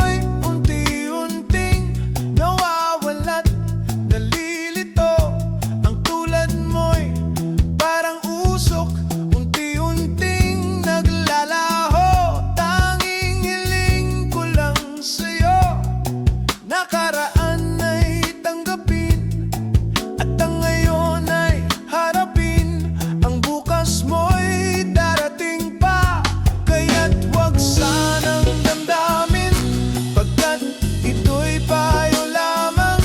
mo'y unti-unting nawawala't nalilito. Ang tulad mo'y parang usok, unti-unting naglalaho. Tanging hiling ko lang sa'yo, nakaraan ay tanggapin, at ang ngayon ay harapin. Ang bukas mo'y darating pa, kaya't huwag sanang damdamin, pagkat ito'y payo lamang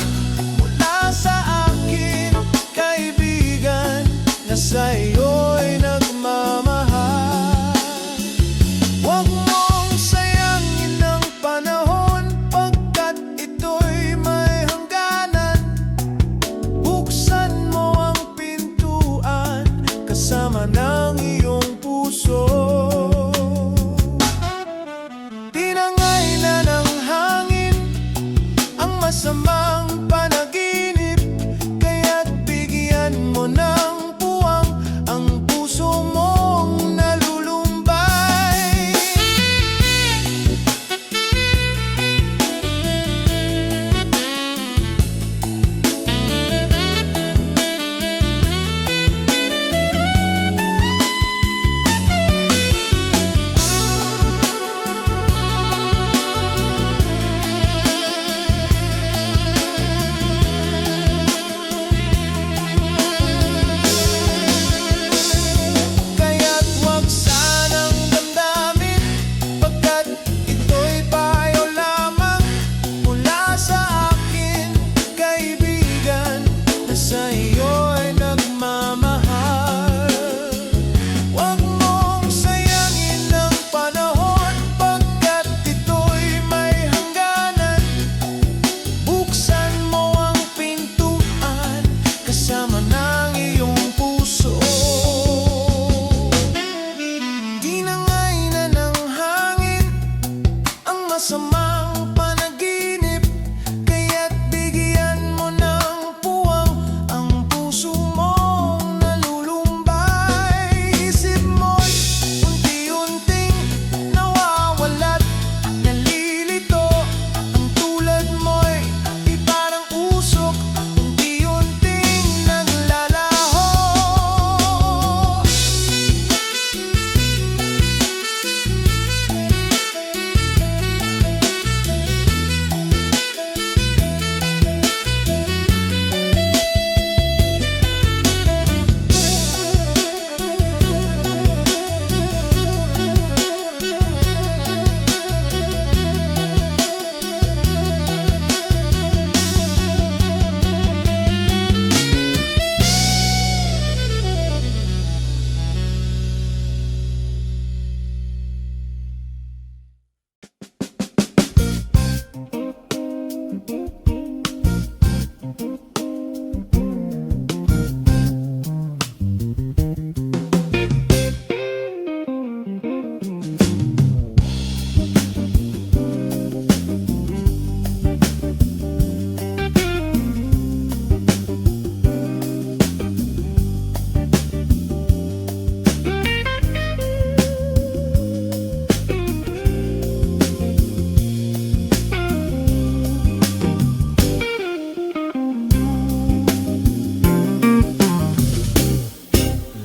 mula sa akin, kaibigan na sa'yo'y nagmamahal. Huwag mong sayangin ang panahon, pagkat ito'y may hangganan. Buksan mo ang pintuan kasama ng iyong puso. Tinangay na ng hangin ang masamang panaginip, kaya't bigyan mo ng puwang ang puso mong nalulumbay. Kaya't huwag sanang damdamin, pagkat ito'y payo lamang mula sa akin, kaibigan na sa iyo'y nagmamahal. Huwag mong sayangin ang panahon, pagkat ito'y may hangganan. Buksan mo ang pintuan kasama ng iyong puso. Tinangay na ng hangin ang masamang panaginip, kaya't bigyan mo ng puwang ang puso mong nalulumbay. Isip mo'y unti-unting nawawala't nalilito. Ang tulad mo'y di parang usok, unti-unting naglalaho.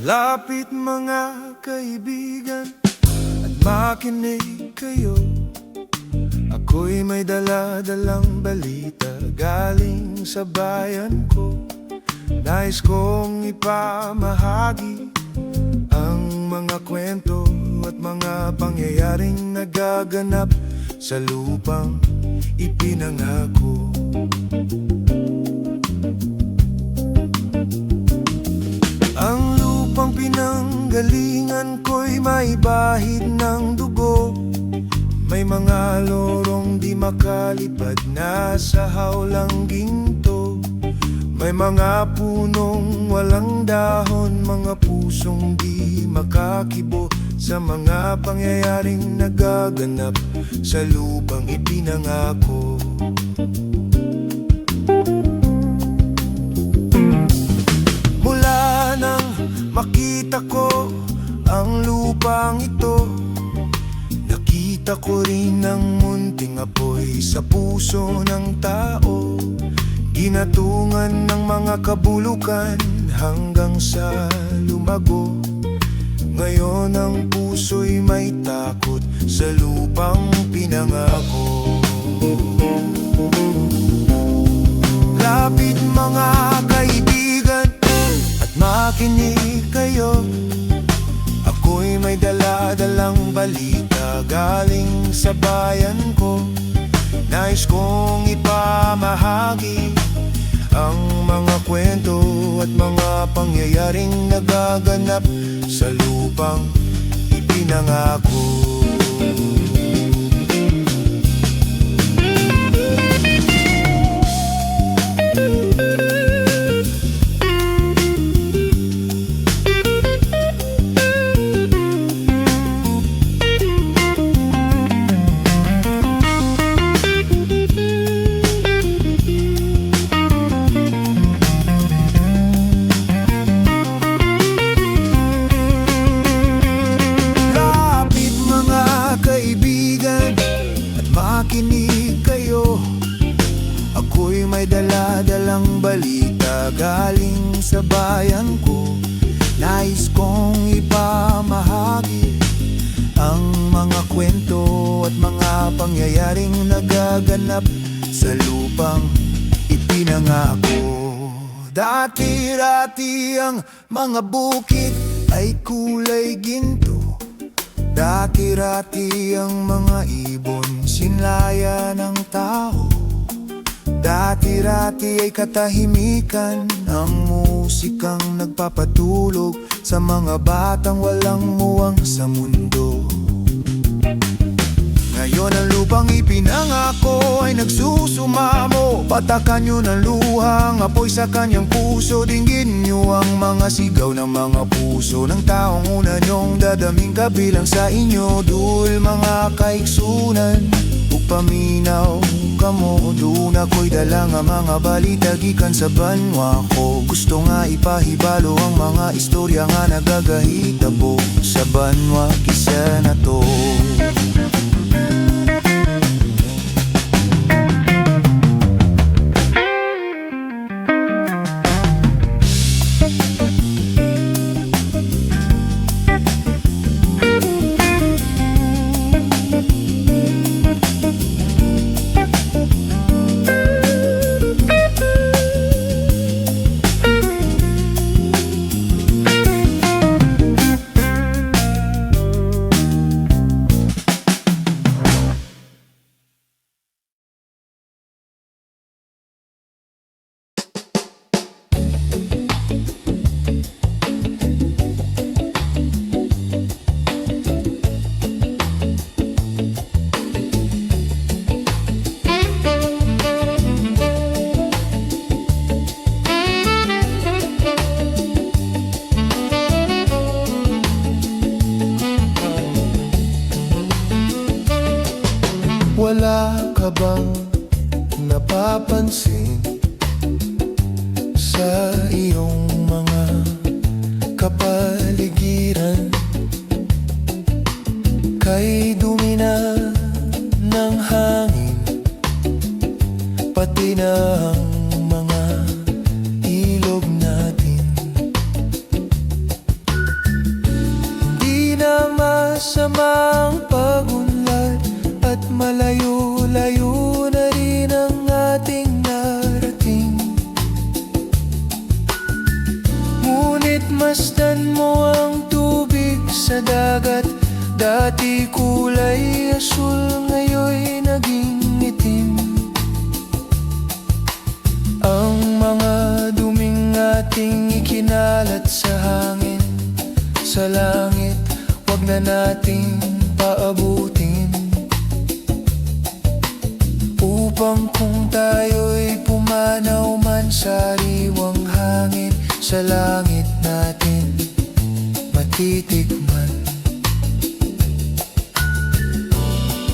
Lapit mga kaibigan at makinig kayo. Ako'y may dala-dalang balita galing sa bayan ko. Nais kong ipamahagi ang mga kwento at mga pangyayaring nagaganap sa lupang ipinangako. Ang lupang pinanggalingan ko'y may bahid ng dugo. May mga lorong di makalipad na sa hawlang ginto. May mga punong walang dahon, mga pusong di makakibo sa mga pangyayaring nagaganap sa lupang ipinangako. Mula nang makita ko ang lupang ito, nakita ko rin ang munting apoy sa puso ng tao, ginatungan ng mga kabulukan hanggang sa lumago. Ngayon ang puso'y may takot sa lupang pinangako. Lapit mga kaibigan at makinig kayo. Ako'y may dala-dalang balita galing sa bayan ko. Nais kong ipamahagi ang mga kwento at mga pangyayaring nagaganap sa lupang ipinangako. Makinig kayo, ako'y may dala-dalang balita galing sa bayan ko. Nais kong ipamahagi ang mga kwento at mga pangyayaring nagaganap sa lupang ipinangako. Dati-rati ang mga bukid ay kulay ginto. Dati-rati ang mga ibon sinlaya ng tao. Dati-rati ay katahimikan ang musikang nagpapatulog sa mga batang walang muwang sa mundo. Ngayon ang lupang ipinangako ay nagsusumamo. Patakan nyo ng luhang apoy sa kanyang puso. Dinggin nyo ang mga sigaw ng mga puso ng taong una nyong dadaming kabilang sa inyo. Dul mga kaiksunan, paminaw kamo. Doon ako'y dala nga mga balita gikan sa banwa ko. Gusto nga ipahibalo ang mga istorya nga nagagahitabo sa banwa kisa na to. Wala ka bang napapansin sa iyong mga kapaligiran? Kay dumi na ng hangin, pati na ang mga ilog natin. Hindi na masamang pagunlad at malayo-layo na rin ang ating narating. Ngunit masdan mo ang tubig sa dagat. Dati kulay asul, ngayon'y naging itim. Ang mga duming ating ikinalat sa hangin, sa langit, wag na nating paabutin. Upang kung tayo'y pumanaw man sa riwang hangin, sa langit natin matitikman.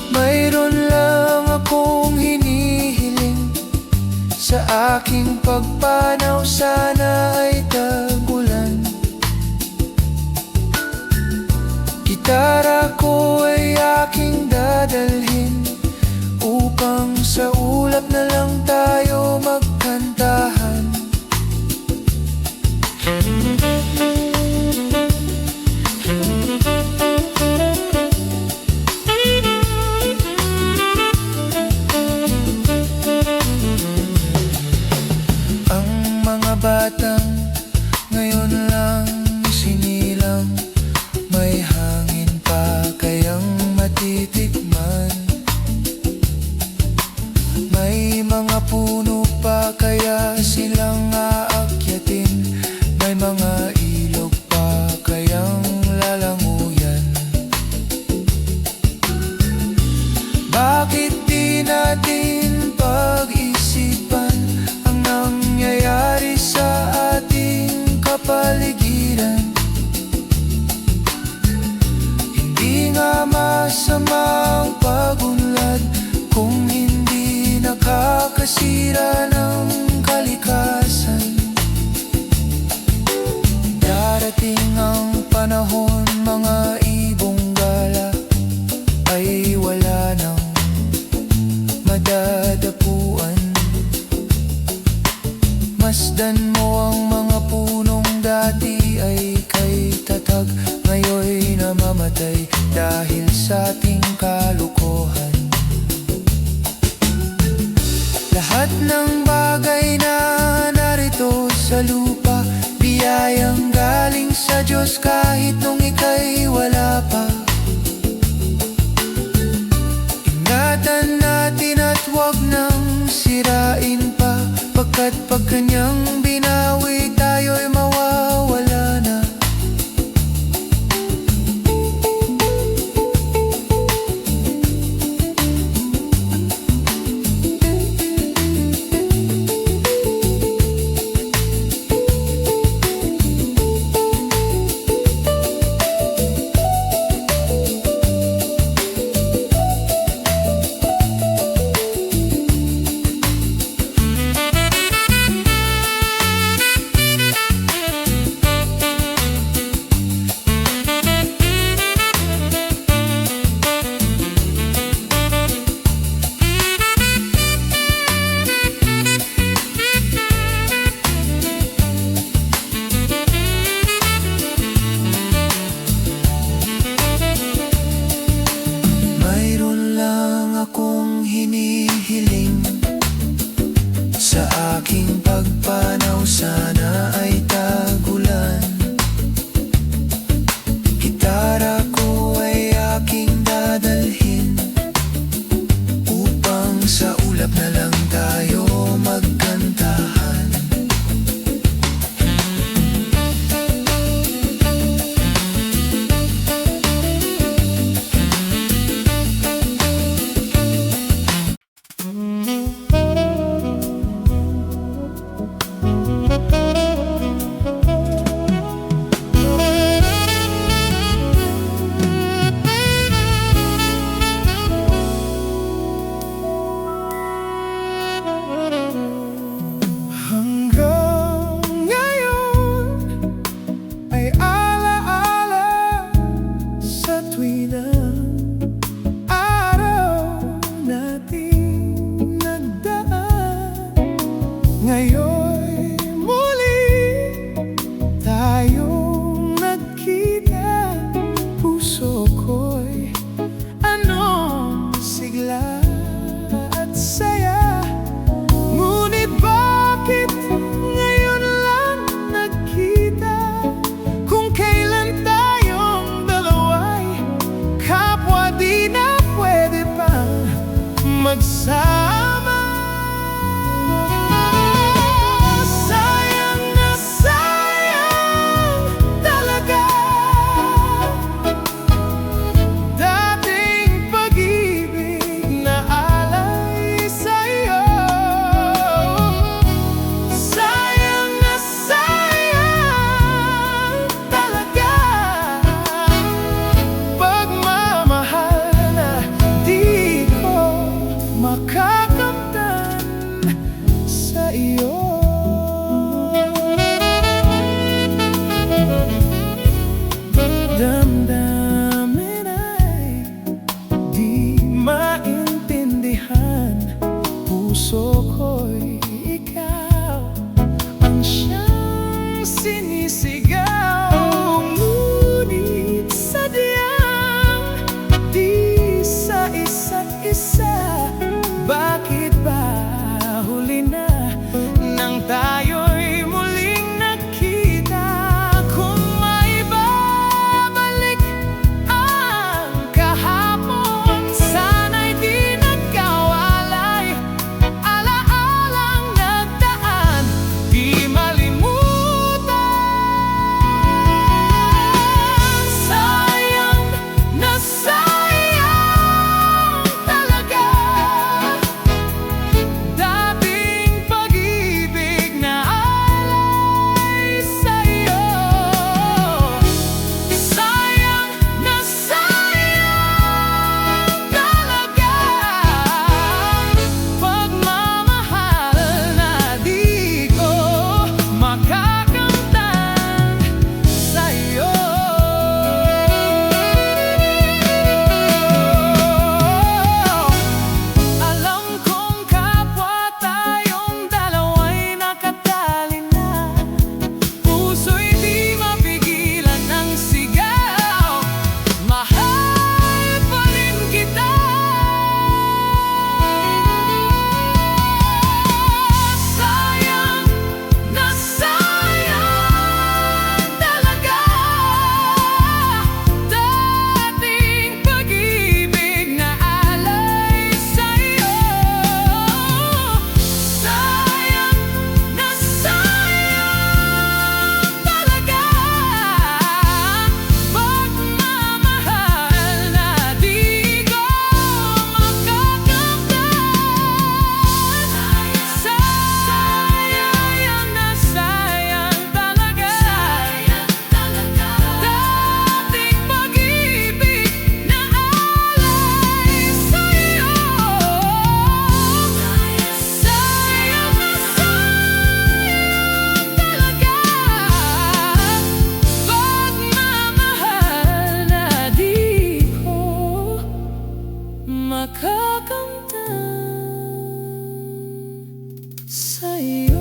Mayroon lang akong hinihiling, sa aking pagpanaw sana ay tag-ulan. Gitara ko ay aking dadalhin upang ulap na lang tayo magkantahan. Ang mga batang ngayon lang sinilang, may hangin pa kayang matitikman. May mga puno pa kaya silang aakyatin, may mga ilog pa kayang lalanguyan. Bakit di natin pag-isipan ang nangyayari sa ating kapaligiran? Hindi nga masama ang pagunlad kung hindi nakakasira ng kalikasan. Darating ang panahon, mga ibong gala ay wala nang madadapuan. Masdan mo ang mga punong dati ay kay tatag, ngayoy namamatay dahil sa ating kalukuhan. Lahat ng bagay na narito sa lupa, biyayang galing sa Diyos kahit nung ika'y wala pa. Ingatan natin at huwag nang sirain pa, pagkat pag kanyang binawi tayo'y mawawala na. Akong hinihiling sa aking pagpanaw, sana ay tagulan. Gitara ko ay aking dadalhin upang sa ulap na lang tayo magkantahan. puso ko'y ikaw ang siyang sinisigaw. Ngunit sadyang di sa isa't isa. Bakit ba huli na nang tayo'y muling nakita? Kung may babalik ang kahapon, sana'y di nagkawalay. Alaalang nagdaan, di malimutan. Sayang na sayang talaga dating pag-ibig na alay sa'yo. Sayang na sayang talaga pagmamahal na di ko makakamtan sa'yo. Alam kong kapwa tayong dalawa'y nakatali na. Puso'y di mapigilan ng sigaw. Mahal pa rin kita. Sayang na sayang talaga dating pag-ibig na alay sa'yo. Sayang na sayang talaga pagmamahal na di ko makakamtan. Sayang na sayang talaga dating pag-ibig na alay sa'yo. Sayang na sayang talaga pagmamahal na di ko makakamtan sa'yo.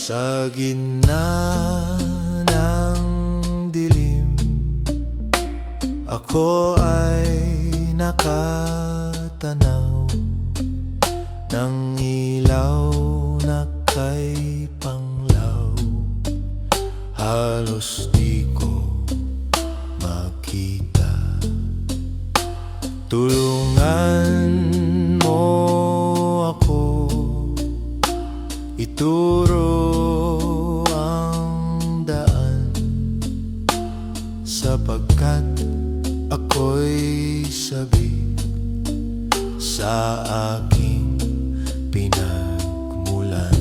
Sa gitna ng dilim, ako ay nakatanaw ng ilaw na kay Panglaw. Halos di ko makita. Tulungan mo ako, ituro ang daan, sapagkat ako'y sabi sa aking pinagmulan.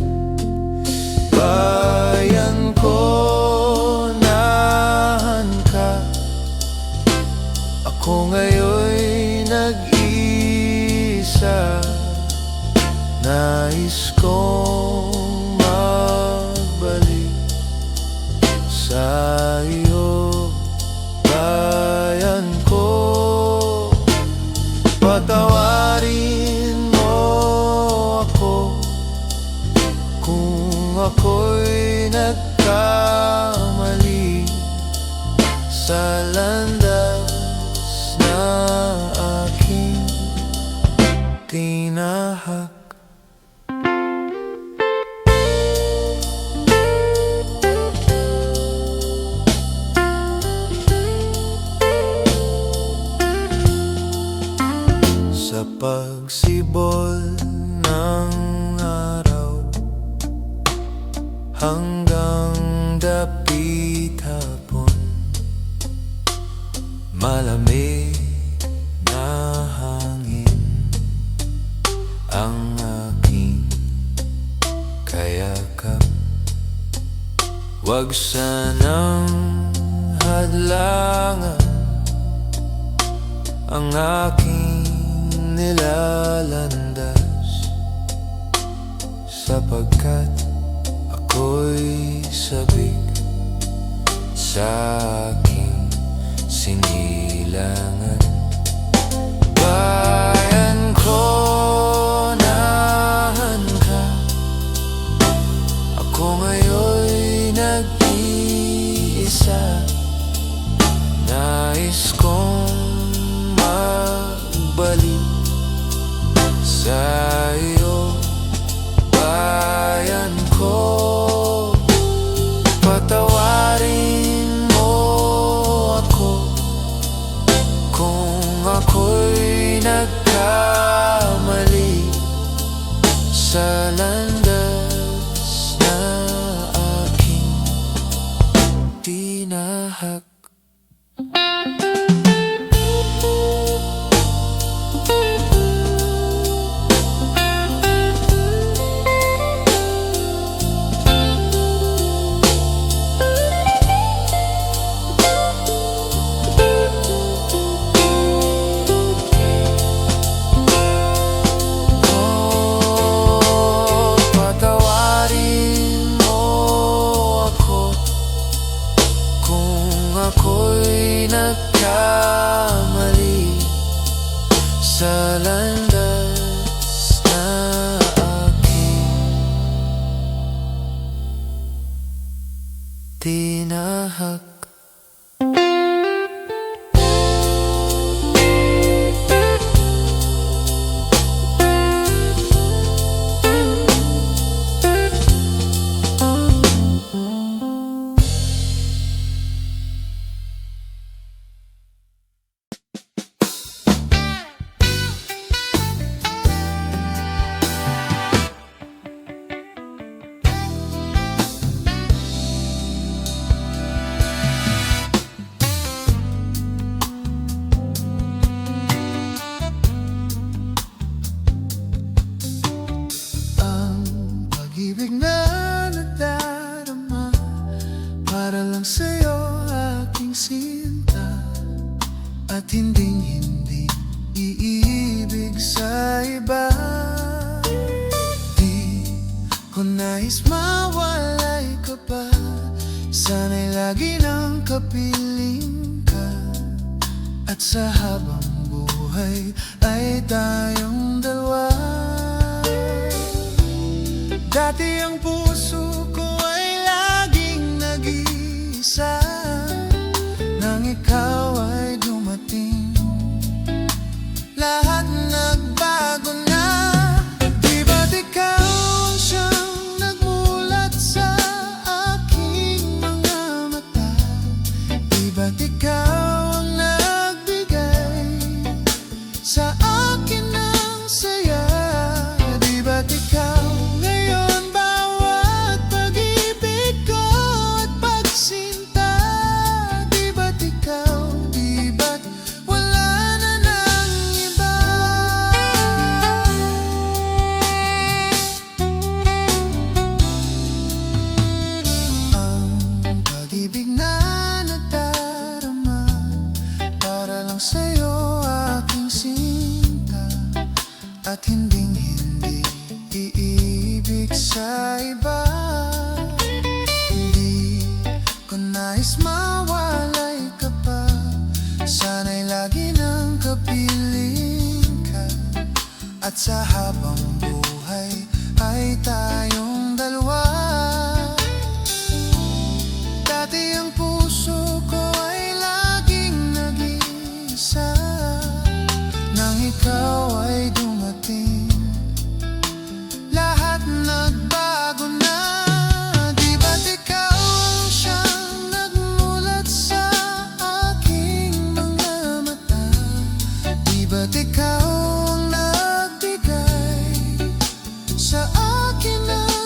Bayan ko, nahan ka. Ako ngayon'y nag-iisa. Nais kong magbalik sa iyo, bayan ko. Patawarin mo ako kung ako'y nagkamali sa landas na aking tinahak. Sa pagsibol ng araw hanggang dapit hapon, malamig na hangin ang aking kayakap. Huwag sanang hadlangan ang aking nilalandas, sapagkat ako'y sabik sa aking sinilangan. Bayan ko, nahan ka. Ako ngayon'y nag-iisa. Nais kong magbalik sa iyo, bayan ko. Patawarin mo ako kung ako'y nagkamali sa landas na aking tinahak. Ako'y nagkamali sa landas na aking tinahak. Pag-ibig na nagdarama para lang sa'yo, aking sinta, at hinding-hindi iibig sa iba. Di ko nais mawalay ka pa, sana'y lagi ng kapiling ka, at sa habang buhay ay tayong dalawa. Dati ang puso ko ay laging nag-iisa, nang ikaw ay dumating, lahat nagbago na. Di ba't ikaw ang siyang nagmulat sa aking mga mata? Di ba't ikaw ang nagbigay sa akin ng saya? Di ba't ikaw sa'yo, aking sinta, at hinding-hindi iibig sa iba. Hindi ko nais mawalay ka pa, sana'y lagi ng kapiling ka, at sa habang buhay ay tayong dalawa. Dati ang puso ko ay laging nag-iisa, nang ikaw ay dumating, lahat nagbago na. Di ba't ikaw ang siyang nagmulat sa aking mga mata? Di ba't ikaw ang nagbigay sa akin ng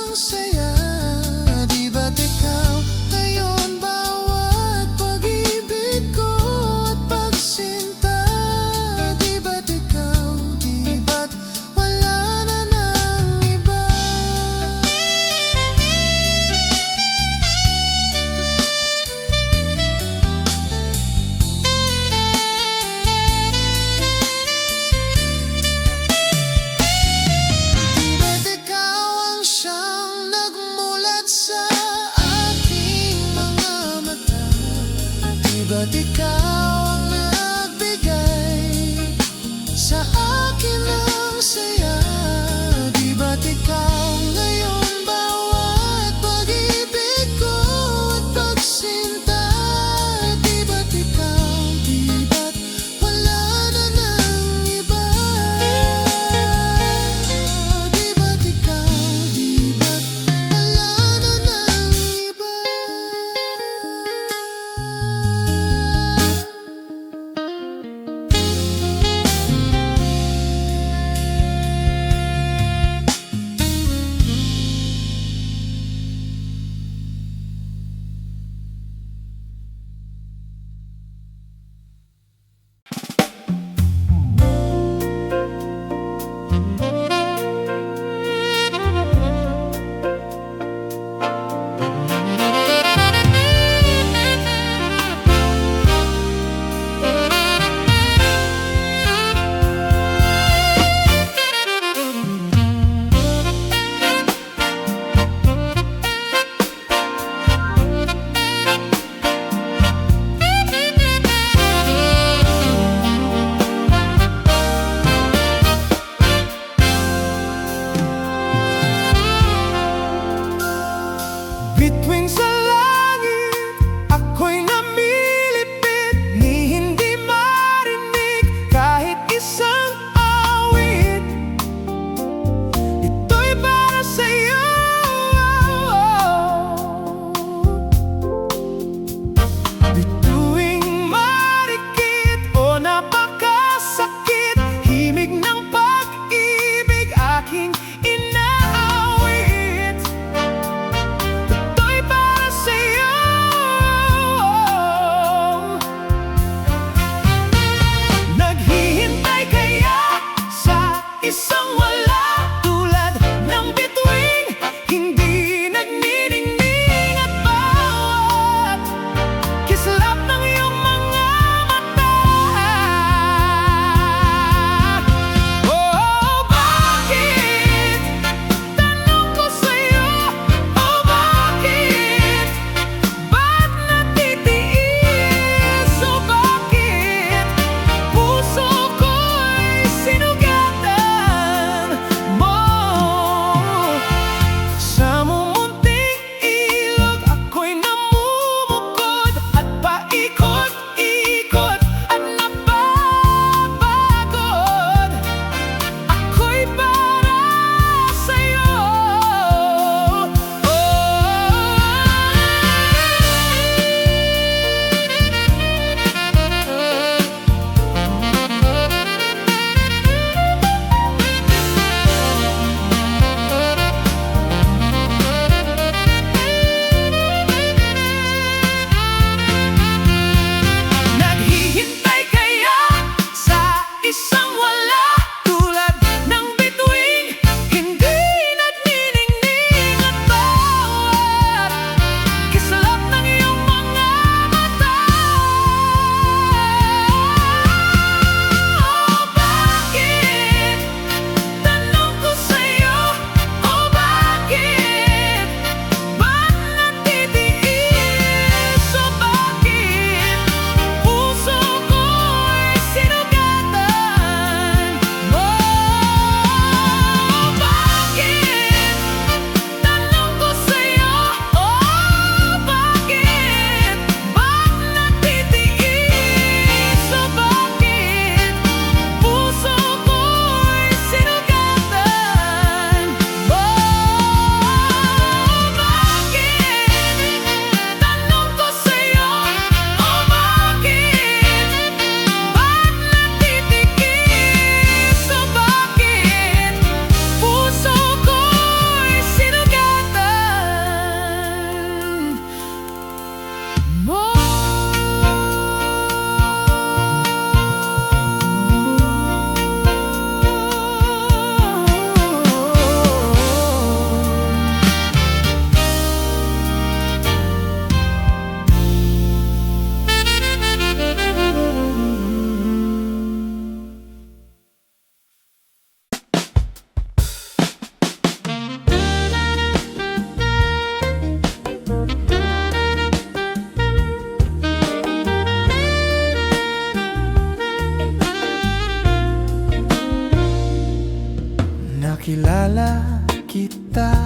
Kilala kita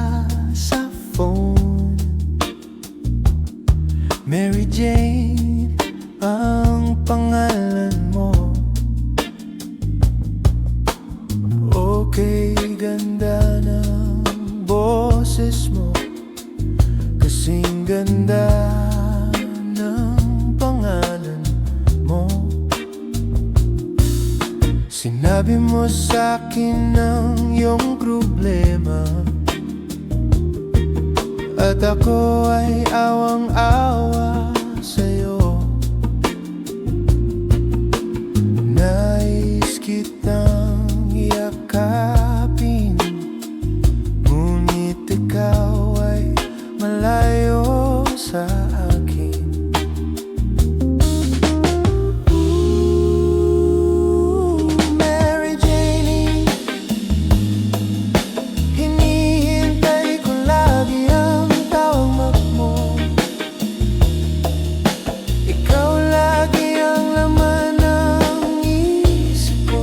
sa phone, Mary Jane ang pangalan mo. Okay, ganda ng boses mo, kasing ganda ng pangalan mo. Sinabi mo sa'kin ang iyong problema, at ako ay awang-awa sa'yo. Nais kitang yakapin, ngunit ikaw ay malayo sa akin. Mary Jane, hinihintay ko lagi ang tawag mo. Ikaw lagi ang laman ng isip ko.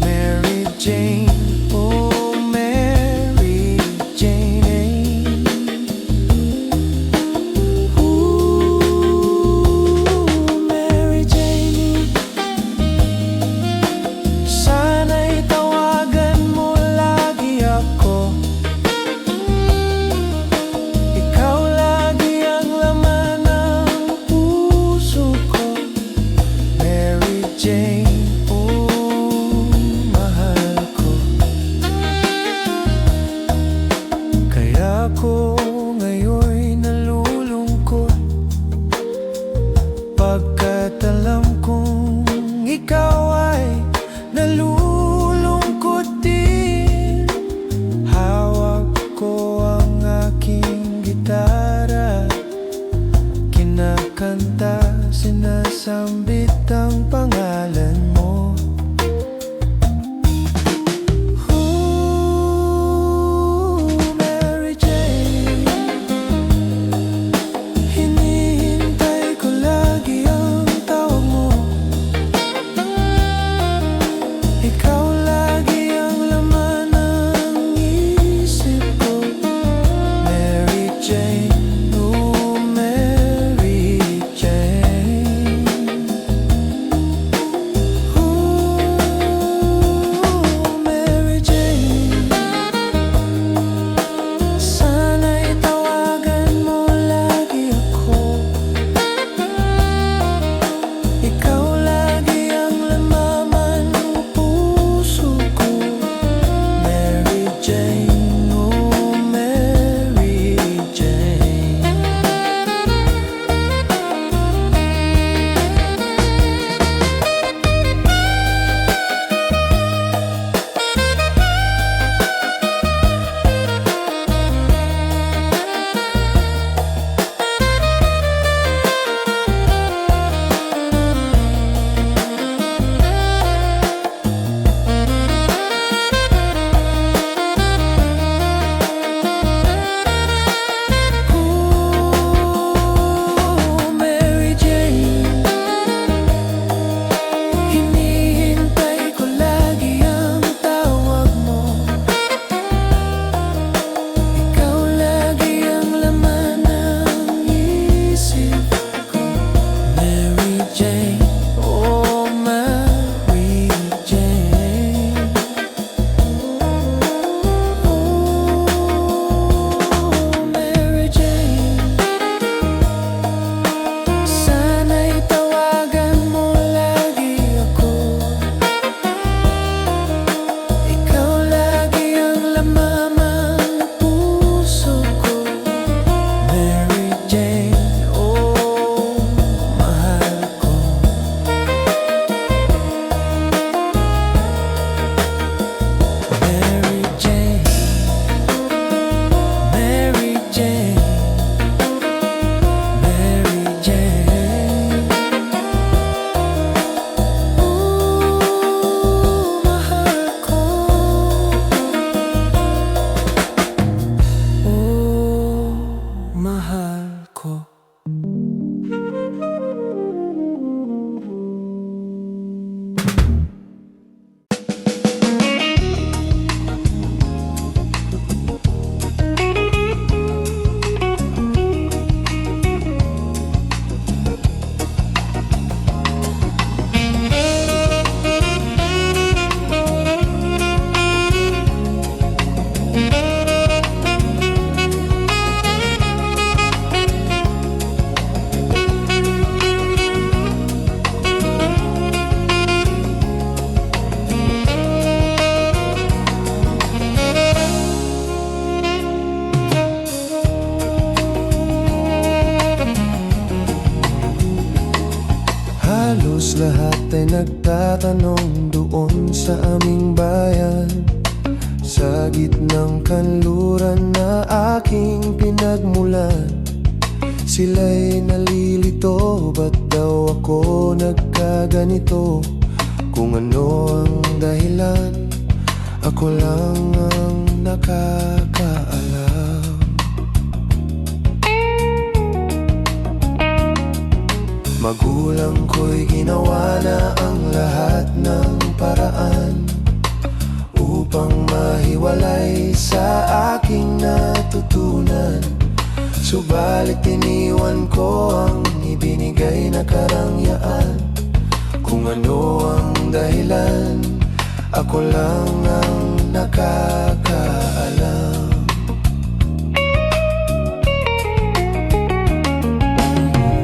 Mary Jane, oh Mary Jane. Mary Jane, sana'y tawagan mo lagi ako. Ikaw lagi ang laman ng puso ko. Mary Jane, oh mahal ko. Kaya ko ngayon'y nalulungkot, pagkat alam kong ikaw ay nalulungkot din. Hawak ko ang aking gitara, kinakanta, sinasambit ang pangalan mo. Ooh, Mary Jane. nagtatanong doon sa aming bayan, sa gitnang kanluran na aking pinagmulan. Sila'y nalilito, ba't daw ako nagkaganito? Kung ano ang dahilan, ako lang ang nakakaalam. Magulang ko'y ginawa na ang lahat ng paraan upang mahiwalay sa aking natutunan. Subalit iniwan ko ang ibinigay na karangyaan. Kung ano ang dahilan, ako lang ang nakakaalam.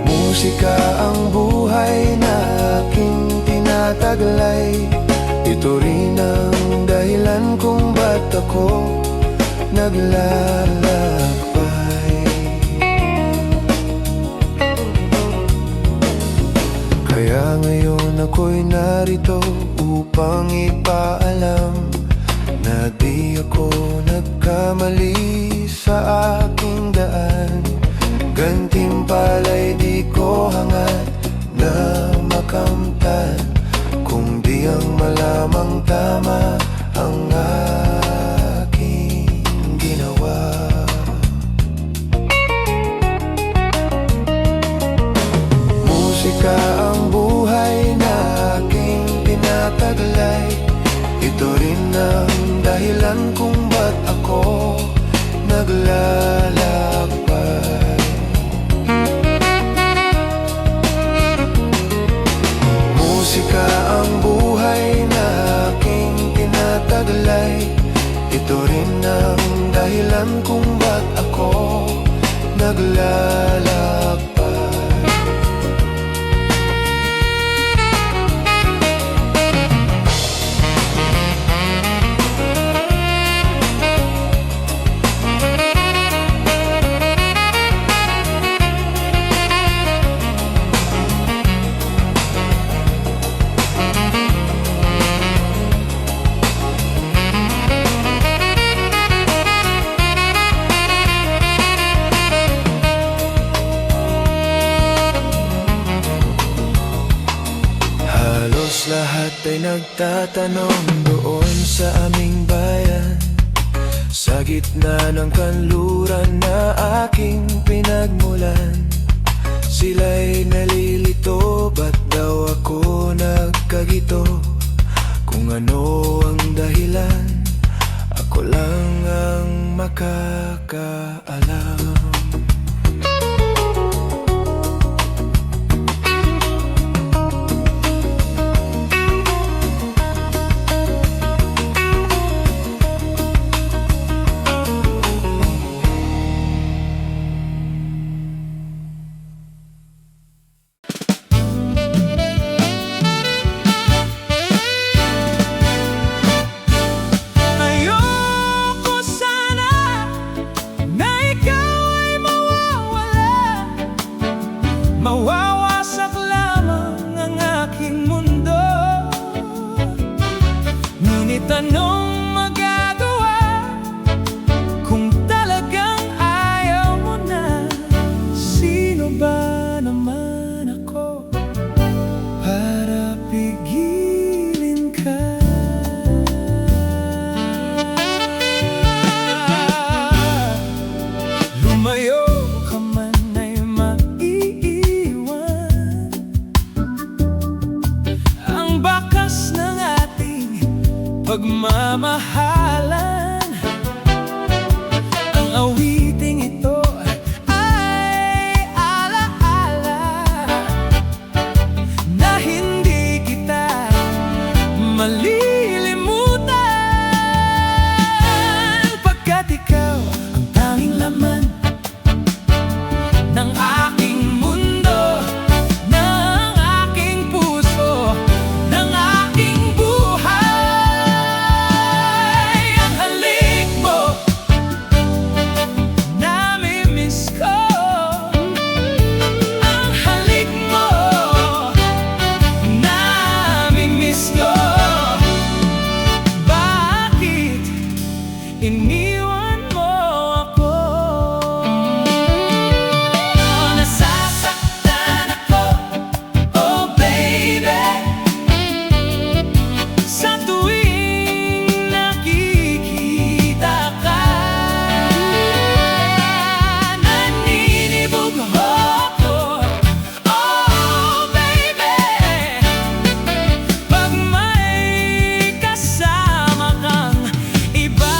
Musika ang buhay na aking tinataglay. Ito rin ang dahilan kung ba't ako naglalakbay. Kaya ngayon ako'y narito upang ipaalam na di ako nagkamali sa aking daan. Gantimpala'y di ko hangad na makamtan, kung di ang malamang tama ang aking ginawa. Musika ang buhay na aking tinataglay. Ito rin ang dahilan kung ba't ako naglalakbay. Musika ang buhay na aking tinataglay. Ito rin ang dahilan kung ba't ako naglalakbay. Lahat ay nagtatanong doon sa aming bayan, sa gitna ng kanluran na aking pinagmulan. Sila'y nalilito, ba't daw ako nagkagito? Kung ano ang dahilan, ako lang ang makakaalam. Ayoko sana na ikaw iniwan mo ako. Nasasaktan ako, oh baby, sa tuwing nakikita ka. Naninibog ako, oh baby, pag may kasama kang iba.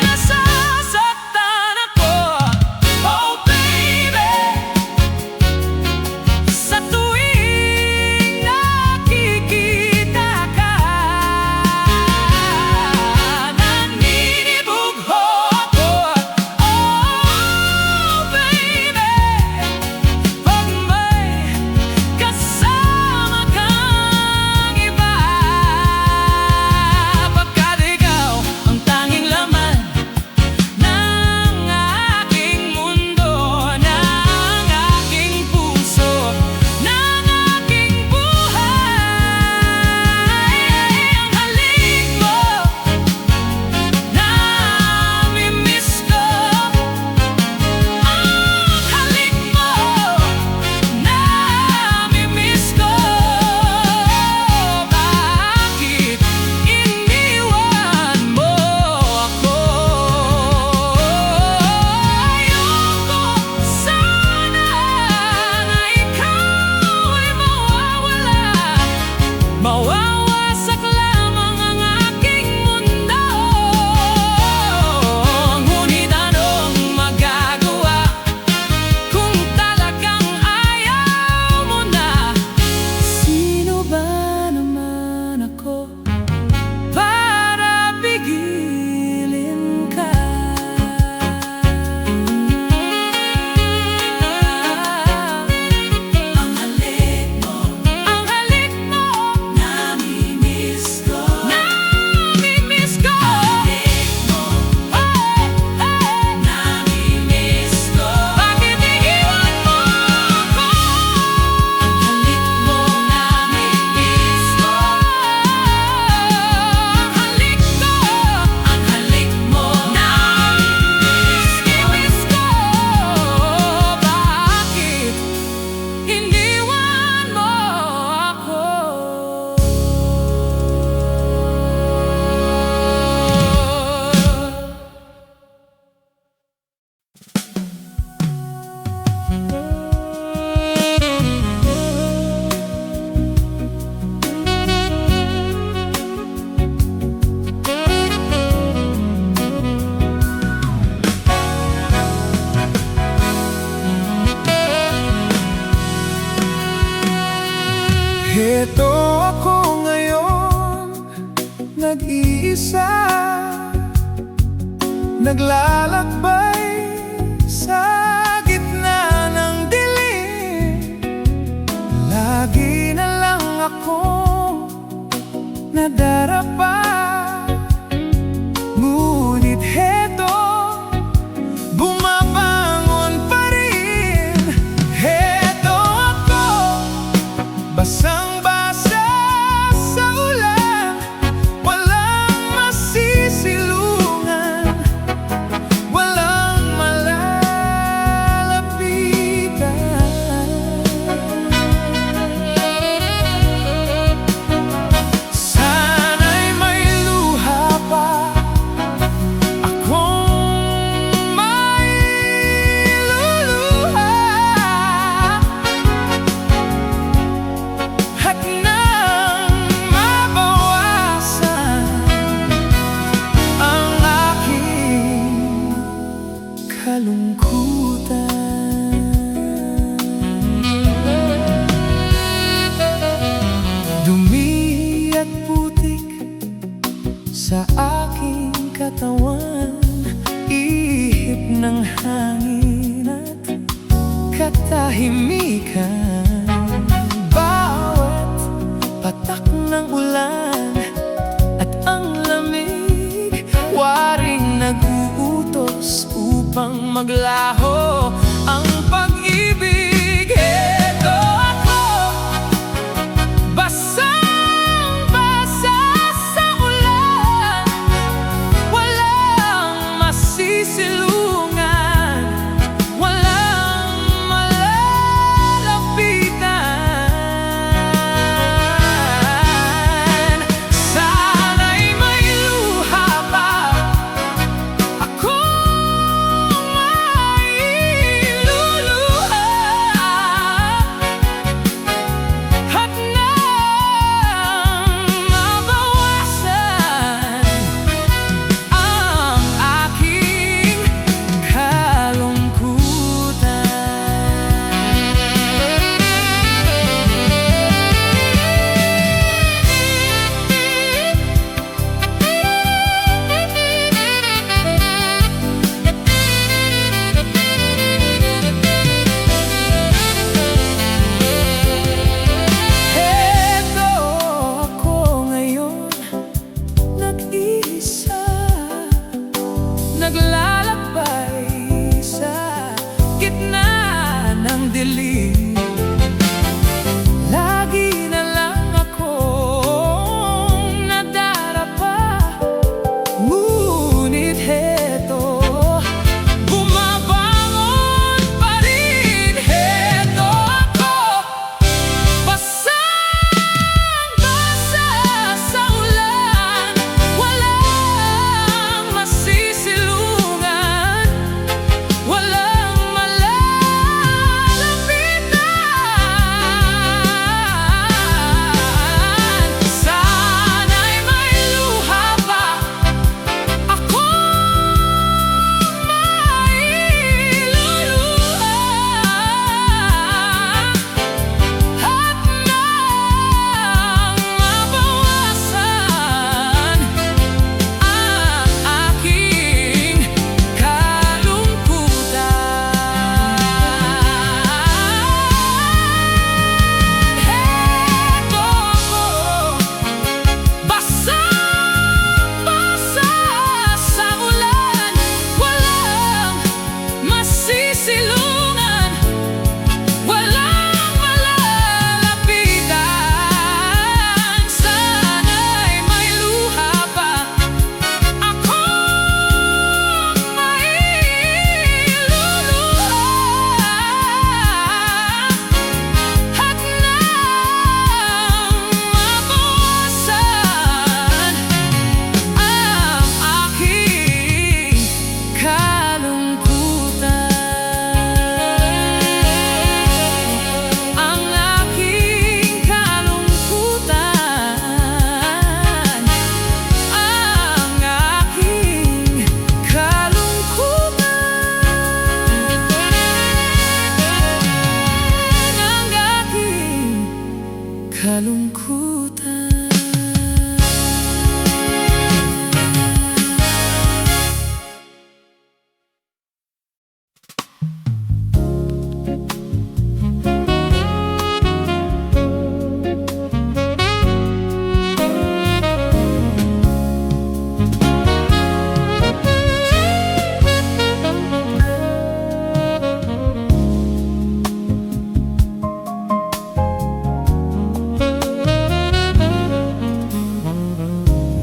Nasasaktan ako, oh baby, sa tuwing nakikita ka. Naninibog ako, oh baby, pag may kasama kang iba. Pagkat ikaw ang tanging laman ng aking mundo, ng aking puso, ng aking buhay. Ang halik mo, namimiss ko. Ang halik mo, namimiss ko. Bakit iniwan mo ako? Ayoko sana na ikaw ay mawawala. Mawawasak lamang ang aking mundo. Ngunit anong magagawa kung talagang ayaw mo na? Sino ba naman ako para pigilin ka? Ang halik mo, namimiss ko. Namimiss ko. Namimiss ko. Bakit iniwan mo ako? Ang halik mo, namimiss ko. Ang halik ko, ang halik mo, namimiss ko. Bakit iniwan mo ako? Heto ako ngayon, nag-iisa, naglalakbay sa gitna ng dilim. Lagi na lang akong nadarapa, ngunit heto, bumabangon pa rin. Heto ako, basang-basa sa ulan, walang masisilungan, walang katahimikan. Bawat patak ng ulan at ang lamig, waring nag-uutos upang maglaho ang pag-ibig. Eto ako, basang-basa sa ulan, walang masisilungan, walang malalapitan. Sana'y may luha pa akong mailuluha, at nang mabawasan ang aking kalungkutan. Eto ako ngayon, nag-iisa, naglalakbay sa gitna ng dilim. Lagi na lang akong nadarapa, ngunit heto, bumabangon pa rin. Heto ako, basang-basa sa ulan, walang masisilungan, walang malalapitan. Sana'y may luha pa akong mailuluha, at nang mabawasan ang aking kalungkutan. Heto ako, basang-basa sa ulan, walang masisilungan, walang malalapitan. Sana'y may luha pa akong mailuluha, at nang mabawasan ang aking kalungkutan. Ang aking kalungkutan, ang aking kalungkutan, ang aking kalungkutan.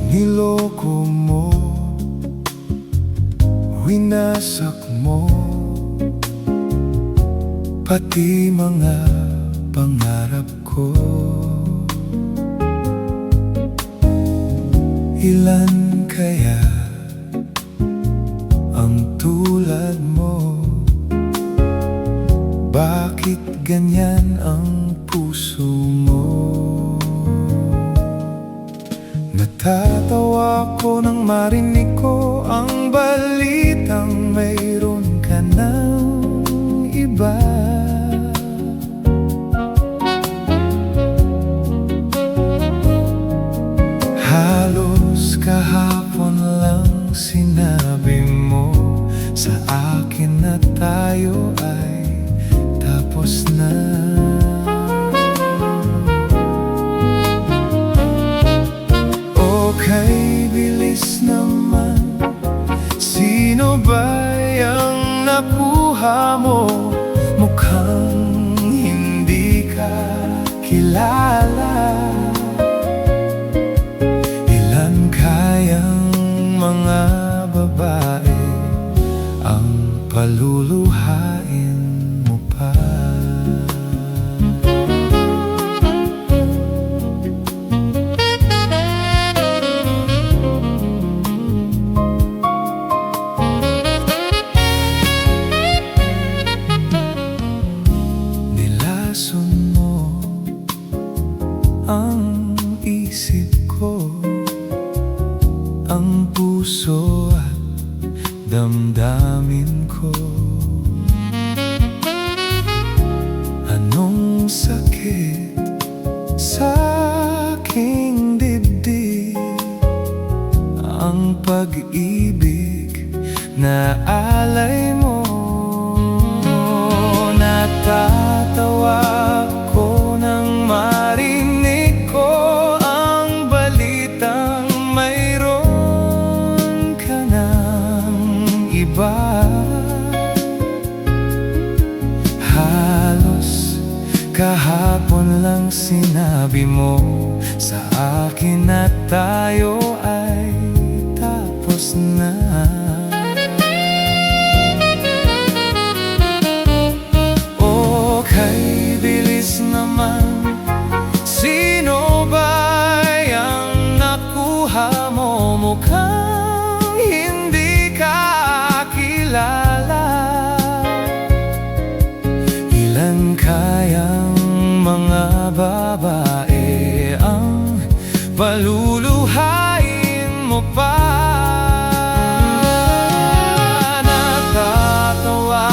Niloko mo, winasak mo, pati mga pangarap ko. Ilan kaya ang tulad mo? Bakit ganyan ang puso mo? Natatawa ko nang marinig ko ang balitang mayroon ka ng iba. Halos kahapon lang sinabi mo sa akin na tayo ay tapos pag-ibig na alay mo. Natatawa ko nang marinig ko ang balitang mayroon ka ng iba. Halos kahapon lang sinabi mo sa akin na tayo ay tapos na. O kay bilis naman, sino ba ang nakuha mo? Mukhang hindi ka kilala. Ilan kayang mga babae ang paluluhain mo pa? Natatawa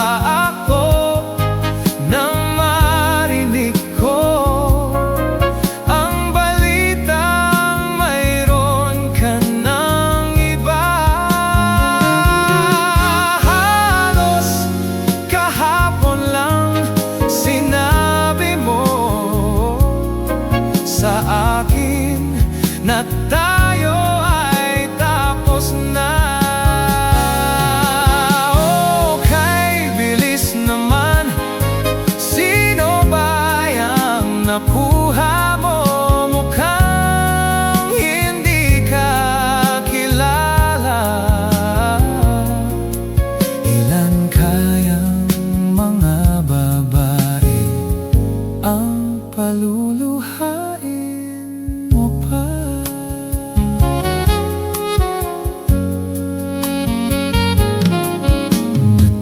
ako nang marinig ko ang balitang mayroon ka ng iba. Halos kahapon lang sinabi mo sa akin na tayo ay tapos na. O kay bilis naman, sino ba ang nakuha mo? Mukhang hindi ka kilala. Ilan kayang mga babae ang paluluhain mo pa?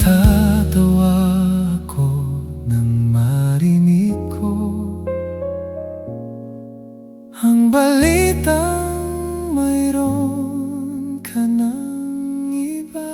Natatawa ako nang marinig ko ang balitang mayroon ka ng iba.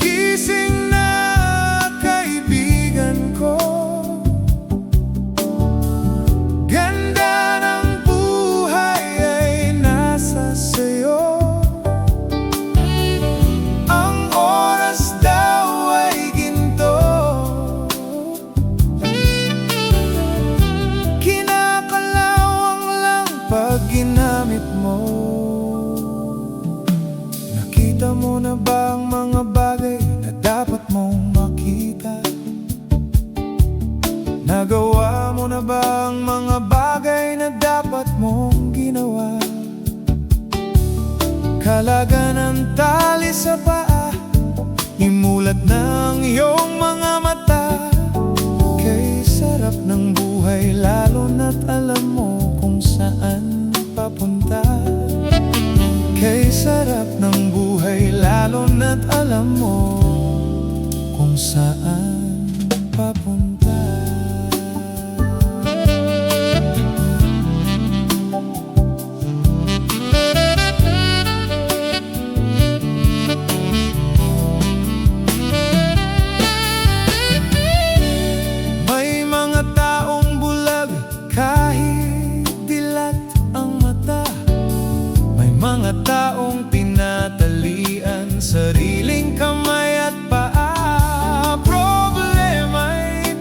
Gising na kaibigan ko, ganda ng buhay ay nasa sayo. Ang oras daw ay ginto, kinakalawang lang pag ginamit mo. Nakita mo na ba ang mga bagay na dapat mong makita? Nagawa mo na ba ang mga bagay na dapat mong ginawa? Kalaga ng tali sa paa, imulat ng iyong mga mata. Kay sarap ng buhay lalo na't alam mo kung saan papunta. Kay sarap ng buhay lalo na't alam mo kung saan papunta. May mga taong bulag kahit dilat ang mata. May mga taong tinatalian sariling kamay at paa. Problema'y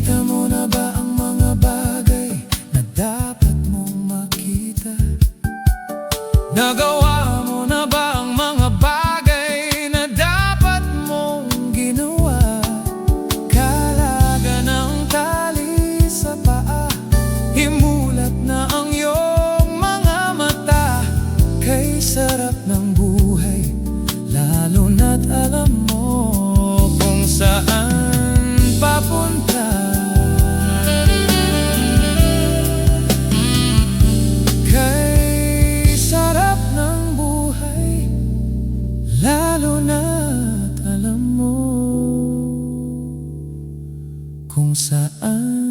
Nakita mo na ba ang mga bagay na dapat mong makita? Nagawa mo na ba ang mga bagay na dapat mong ginawa? Kalaga ng tali sa paa, himulat na ang iyong mga mata. Kay sarap ng buhay, lalo na't alam mo kung saan papunta. Kay sarap ng buhay, lalo na't alam mo kung saan